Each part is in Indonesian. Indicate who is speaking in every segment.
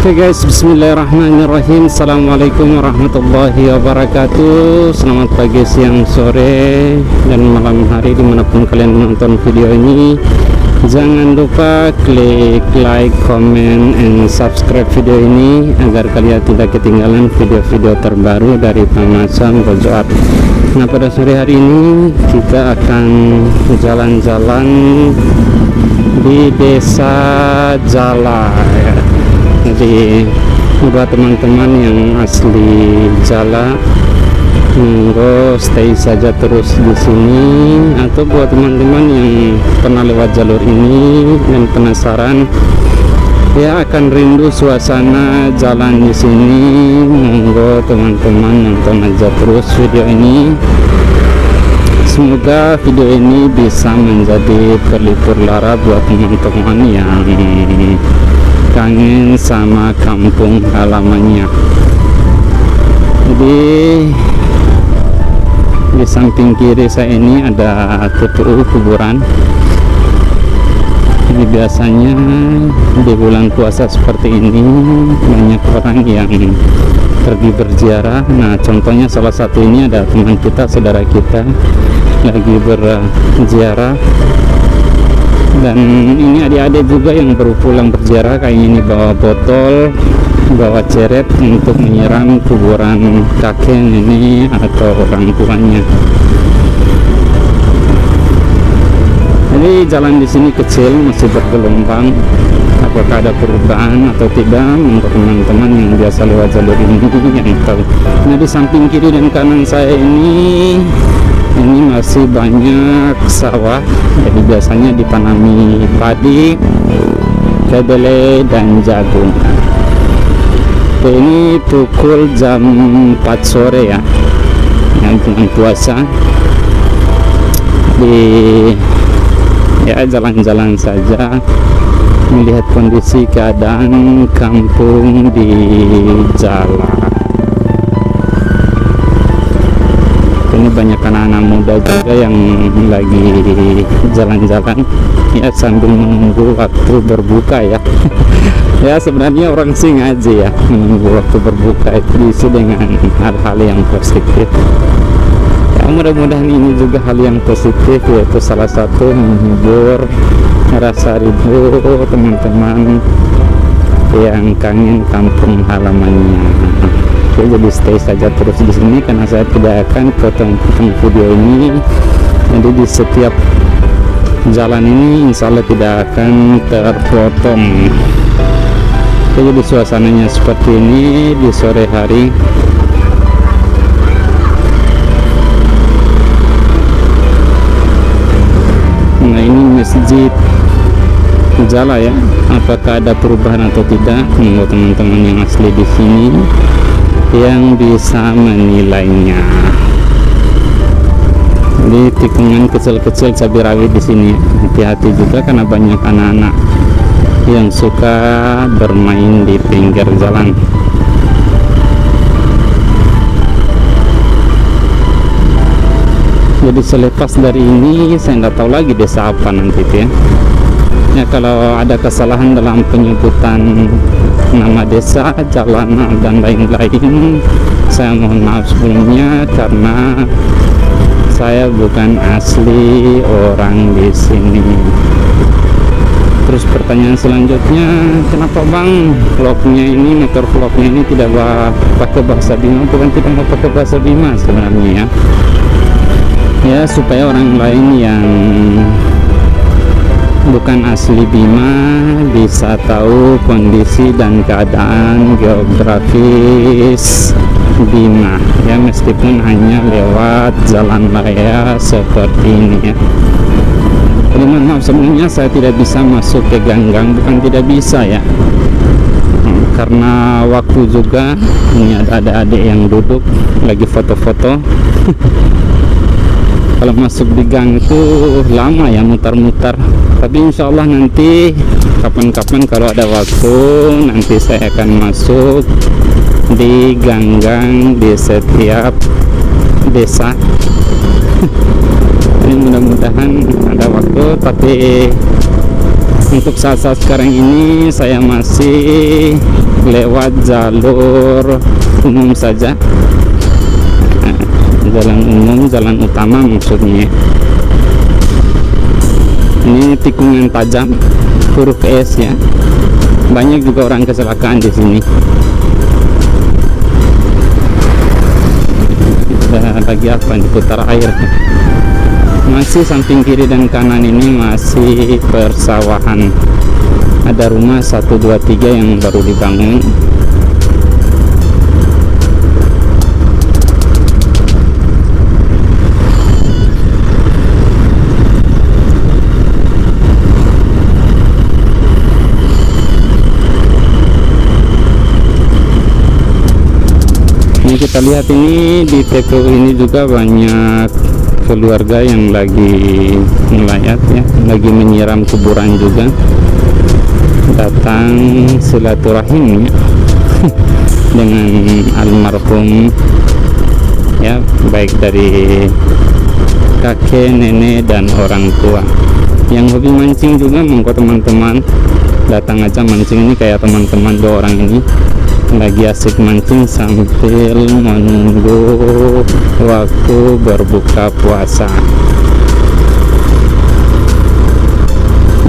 Speaker 1: Oke guys, bismillahirrahmanirrahim. Assalamualaikum warahmatullahi wabarakatuh. Selamat pagi, siang, sore, dan malam hari dimanapun kalian menonton video ini. Jangan lupa klik like, comment, and subscribe video ini agar kalian tidak ketinggalan video-video terbaru dari Pamasan Bojoart. Nah, pada sore hari ini kita akan jalan-jalan di Desa Jala ya. Jadi buat teman-teman yang asli Jala, monggo stay saja terus di sini, atau buat teman-teman yang pernah lewat jalur ini dan penasaran ya akan rindu suasana jalan di sini, monggo teman-teman nonton aja terus video ini. Semoga video ini bisa menjadi pelipur lara buat teman-teman yang kangen sama kampung halamannya. Jadi di samping kiri saya ini ada TPU kuburan. Ini biasanya di bulan puasa seperti ini banyak orang yang pergi berziarah. Nah, contohnya salah satu ini ada teman kita, saudara kita lagi berziarah. Dan ini adik-adik juga yang baru pulang berziarah, kayak ini bawa botol, bawa ceret untuk menyiram kuburan kakek, nenek, atau orang tuanya. Jadi jalan di sini kecil, masih bergelombang. Apakah ada perubahan atau tidak, untuk teman-teman yang biasa lewat jalur ini yang tahu. Nah, di samping kiri dan kanan saya ini masih banyak sawah. Jadi biasanya ditanami padi, kedelai, dan jagung. Ini pukul jam 4 sore ya, bulan puasa. Jalan-jalan saja, melihat kondisi keadaan kampung di Jala. Ini banyak anak-anak muda juga yang lagi jalan-jalan ya sambil menunggu waktu berbuka ya. Ya, sebenarnya orang sih ngaji ya, menunggu waktu berbuka itu diisi dengan hal-hal yang positif ya. Mudah-mudahan ini juga hal yang positif, yaitu salah satu menghibur rasa rindu teman-teman yang kangen kampung halamannya. Oke, jadi stay saja terus di sini karena saya tidak akan potong-potong video ini. Jadi di setiap jalan ini insya Allah tidak akan terpotong. Oke, jadi suasananya seperti ini di sore hari. Nah, ini masjid Jala ya. Apakah ada perubahan atau tidak? Menurut teman-teman yang asli di sini yang bisa menilainya. Jadi tikungan kecil-kecil cabai rawit di sini. Hati-hati juga karena banyak anak-anak yang suka bermain di pinggir jalan. Jadi selepas dari ini saya tidak tahu lagi desa apa nanti itu ya. Ya, kalau ada kesalahan dalam penyebutan nama desa, jalan, dan lain-lain, saya mohon maaf sebelumnya karena saya bukan asli orang di sini. Terus pertanyaan selanjutnya, kenapa bang vlognya ini, motor vlognya ini tidak pakai bahasa Bima? Bukan tidak mau pakai bahasa Bima sebenarnya ya, supaya orang lain yang bukan asli Bima bisa tahu kondisi dan keadaan geografis Bima ya, meskipun hanya lewat jalan raya seperti ini ya. Jadi mohon maaf sebelumnya, saya tidak bisa masuk ke ganggang, bukan tidak bisa ya, karena waktu juga. Ini ada adik yang duduk lagi foto-foto. Kalau masuk di gang itu lama ya, mutar-mutar. Tapi insya Allah nanti kapan-kapan kalau ada waktu, nanti saya akan masuk di gang-gang di setiap desa. Ini mudah-mudahan ada waktu, tapi untuk saat-saat sekarang ini saya masih lewat jalur umum saja. Jalan umum, jalan utama maksudnya. Ini tikungan tajam, huruf S ya. Banyak juga orang kecelakaan di sini. Kita lagi apa nih, putar air. Masih samping kiri dan kanan ini masih persawahan. Ada rumah 1, 2, 3 yang baru dibangun. Ini kita lihat ini di TPU ini juga banyak keluarga yang lagi melayat ya, lagi menyiram kuburan juga, datang silaturahim ya, dengan almarhum ya, baik dari kakek, nenek dan orang tua. Yang hobi mancing juga, monggo teman-teman datang aja mancing. Ini kayak teman-teman 2 orang ini lagi asik mancing sambil menunggu waktu berbuka puasa.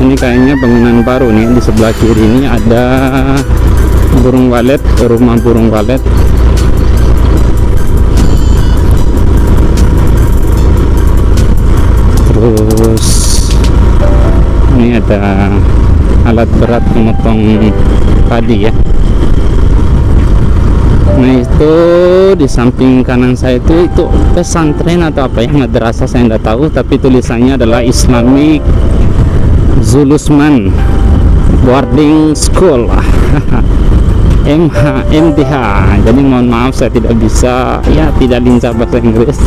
Speaker 1: Ini kayaknya bangunan baru nih. Di sebelah kiri ini ada burung walet, rumah burung walet. Terus ini ada alat berat memotong padi ya. Nah itu di samping kanan saya itu pesantren atau apa ya, madrasah saya tidak tahu, tapi tulisannya adalah Islamic Zulusman Boarding School MDH. Jadi mohon maaf saya tidak bisa ya, tidak lincah bahasa Inggris.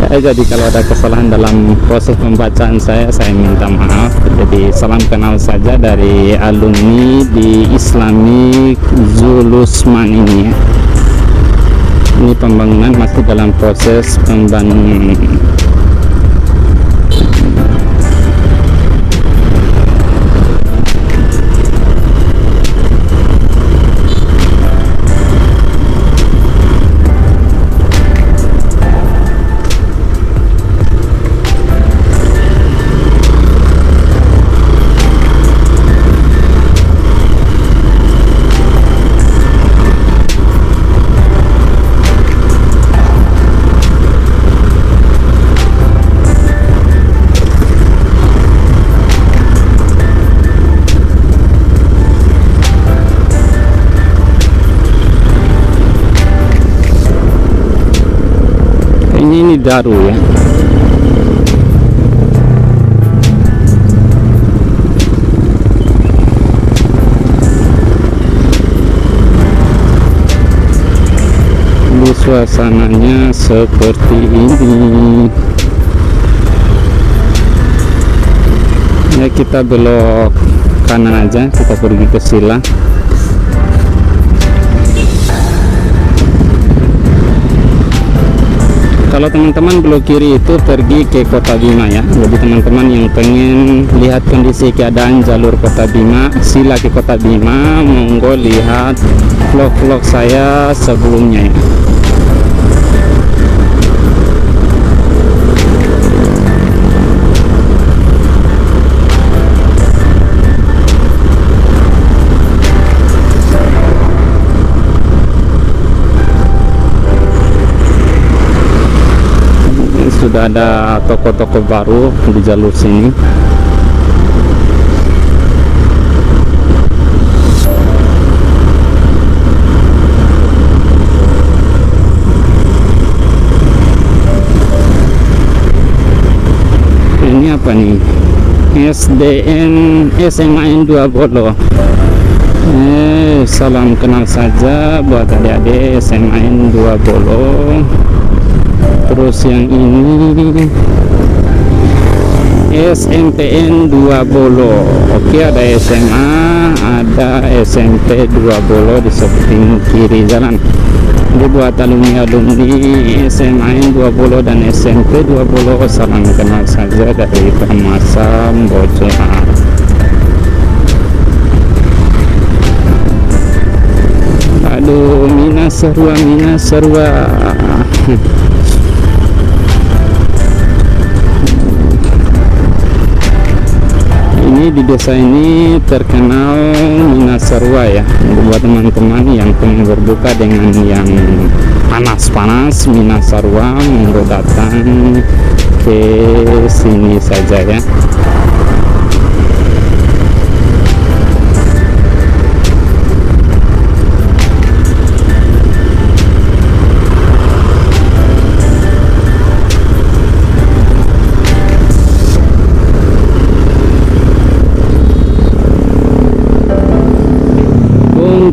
Speaker 1: Jadi kalau ada kesalahan dalam proses pembacaan saya minta maaf. Jadi salam kenal saja dari alumni di Islamic Zulusman ini ya. Ini pembangunan masih dalam proses pembangunan. Ini Daru ya. Ini suasananya seperti ini. Ya kita belok kanan aja, kita pergi ke Sila. Kalau teman-teman belok kiri itu pergi ke Kota Bima ya. Jadi teman-teman yang pengen lihat kondisi keadaan jalur Kota Bima, Sila ke Kota Bima, monggo lihat vlog-vlog saya sebelumnya ya. Sudah ada toko-toko baru di jalur sini. Ini apa nih? SMAN 2 Bolo. Salam kenal saja buat adik-adik SMAN 2 Bolo. Terus yang ini SMPN 2 Bolo. Oke, ada SMA, ada SMP 2 Bolo di samping kiri jalan. Jadi buat alumni SMAN 2 Bolo dan SMP 2 Bolo, salam kenal saja dari Permasam Bojoa. Aduh, Minas Sarua, Minas Sarua. Ini di desa ini terkenal Minas Sarua ya. Buat teman-teman yang pengen berbuka dengan yang panas-panas, Minas Sarua, monggo datang ke sini saja ya.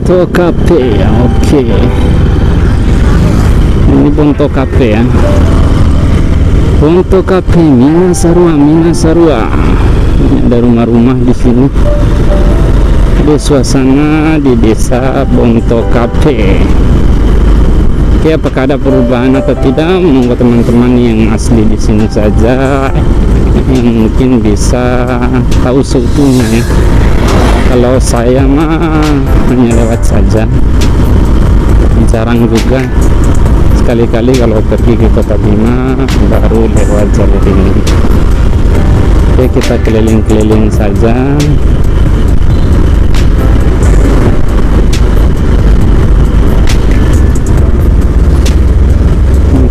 Speaker 1: Bonto Cafe ya, oke. Ini Bonto Cafe ya. Bonto Cafe Minas Sarua, Minas Sarua. Ini ada rumah-rumah di sini. Ada suasana di desa Bonto Cafe. Oke, apakah ada perubahan atau tidak? Monggo teman-teman yang asli di sini saja yang mungkin bisa tahu seutuhnya ya. Kalau saya mah hanya lewat saja, jarang juga, sekali-kali kalau pergi ke Kota Bima baru lewat jalur ini. Oke, kita keliling-keliling saja.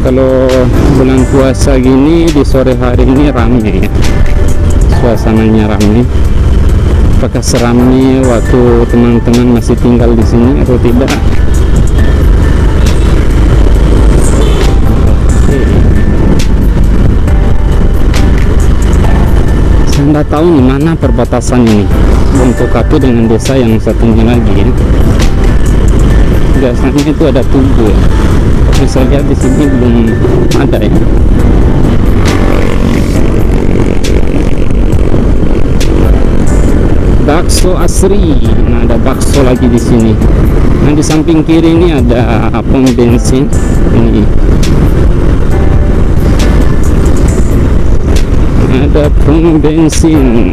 Speaker 1: Kalau bulan puasa gini di sore hari ini ramai ya, suasananya ramai. Apakah seramai waktu teman-teman masih tinggal di sini atau tidak? Saya nggak tahu di mana perbatasan ini Bonto Cafe dengan desa yang satunya lagi ya. Biasanya itu ada Tugu ya, tapi saya lihat di sini belum ada ya. Bakso asri. Nah, ada bakso lagi di sini. Nah, di samping kiri ini ada pom bensin. Ini ada pom bensin.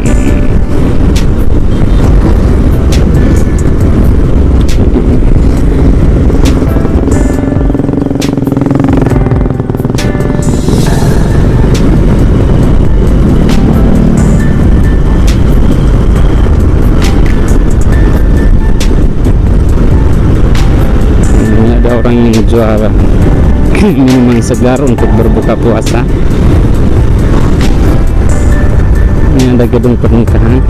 Speaker 1: Orang yang jual minuman segar untuk berbuka puasa. Ini ada gedung pernikahan.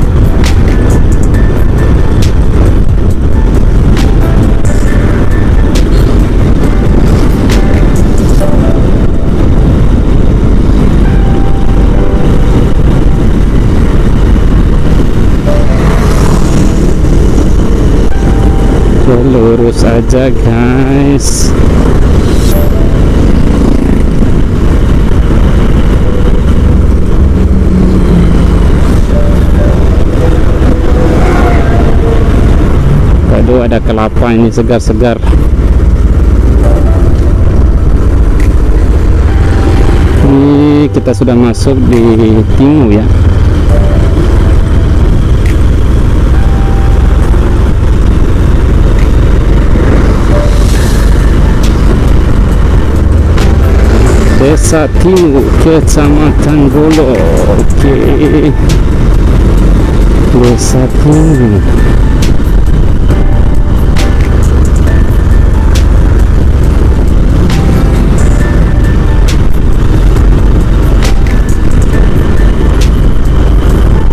Speaker 1: Lurus aja guys. Waduh, ada kelapa ini segar-segar. Ini kita sudah masuk di Timu ya. Desa Timu, Kecamatan Golo. Oke, Desa Timu.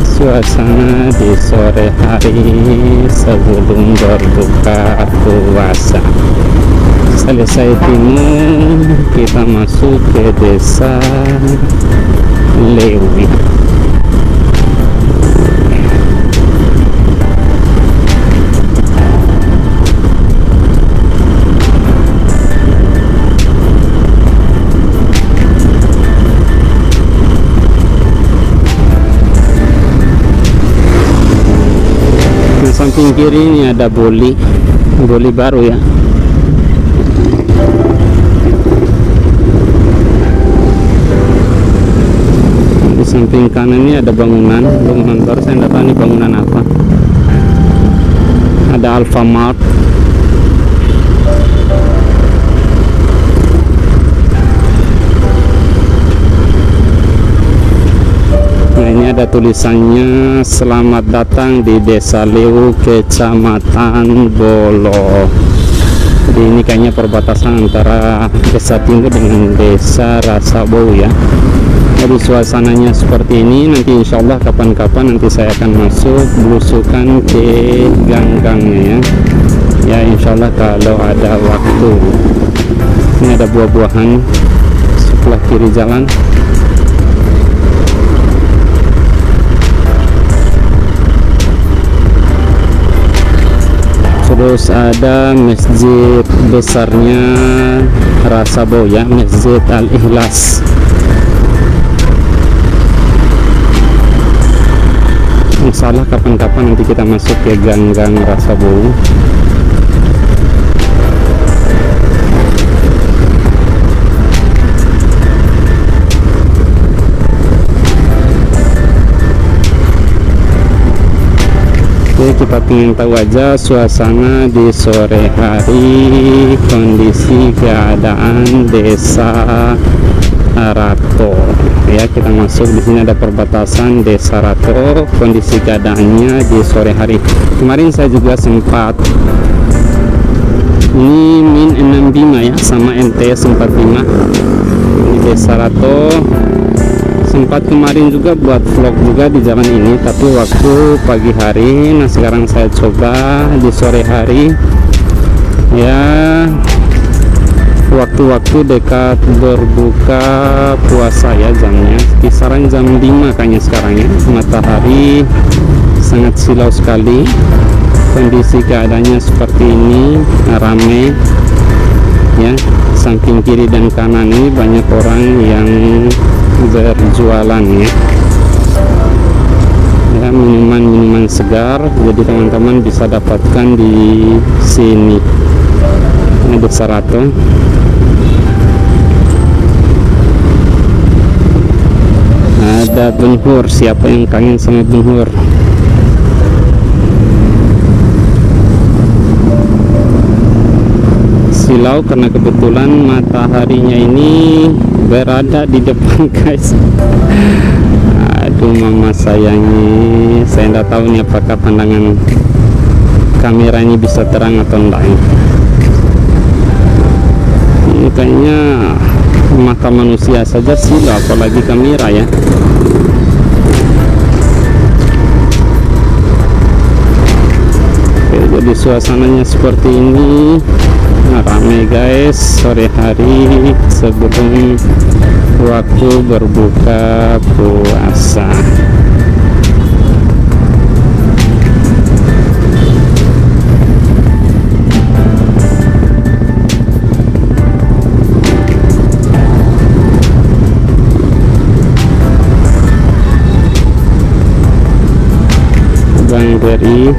Speaker 1: Suasana di sore hari sebelum berbuka puasa. Selesai Timu, kita masuk ke desa Lewi. Di samping kiri ini ada boli baru ya. Di samping kanan ini ada bangunan baru, saya tidak tahu ini bangunan apa. Ada Alfamart. Ini ada tulisannya, selamat datang di Desa Lewu, Kecamatan Bolo. Jadi ini kayaknya perbatasan antara Desa Tinggi dengan Desa Rasabou ya. Jadi suasananya seperti ini. Nanti insya Allah kapan-kapan nanti saya akan masuk belusukan ke gang-gangnya ya. Ya insya Allah kalau ada waktu. Ini ada buah-buahan sebelah kiri jalan. Terus ada masjid besarnya Rasabou ya, Masjid Al-Ikhlas. Insyaallah kapan-kapan nanti kita masuk ke gang-gang Rasabou. Oke, kita ingin tahu aja suasana di sore hari, kondisi keadaan Desa Rato ya. Kita masuk di sini, ada perbatasan Desa Rato, kondisi keadaannya di sore hari. Kemarin saya juga sempat ini min 65 ya, sama MTS 45 di Desa Rato. Sempat kemarin juga buat vlog juga di jalan ini, tapi waktu pagi hari. Nah sekarang saya coba di sore hari ya, waktu-waktu dekat berbuka puasa ya, jamnya kisaran jam 5 kayaknya sekarang ya. Matahari sangat silau sekali, kondisi keadaannya seperti ini, rame ya. Samping kiri dan kanan ini banyak orang yang berjualan ya, ya minuman-minuman segar. Jadi teman-teman bisa dapatkan di sini. Ini Desa Rato. Ada benhur, siapa yang kangen sama benhur? Silau karena kebetulan mataharinya ini berada di depan guys. Aduh mama sayangi, saya tidak tahu nih apakah pandangan kamera ini bisa terang atau enggak. Ini kayaknya mata manusia saja silau, apalagi kamera ya. Oke, jadi suasananya seperti ini. Nah, ramai guys sore hari sebelum waktu berbuka puasa. Bang Beri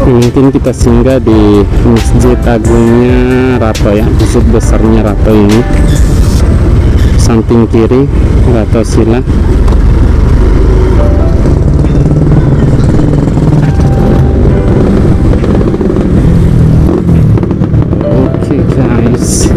Speaker 1: mungkin kita singgah di Masjid Agungnya Rato ya, masjid besarnya Rato ini. Samping kiri Rato Sila. Oke guys,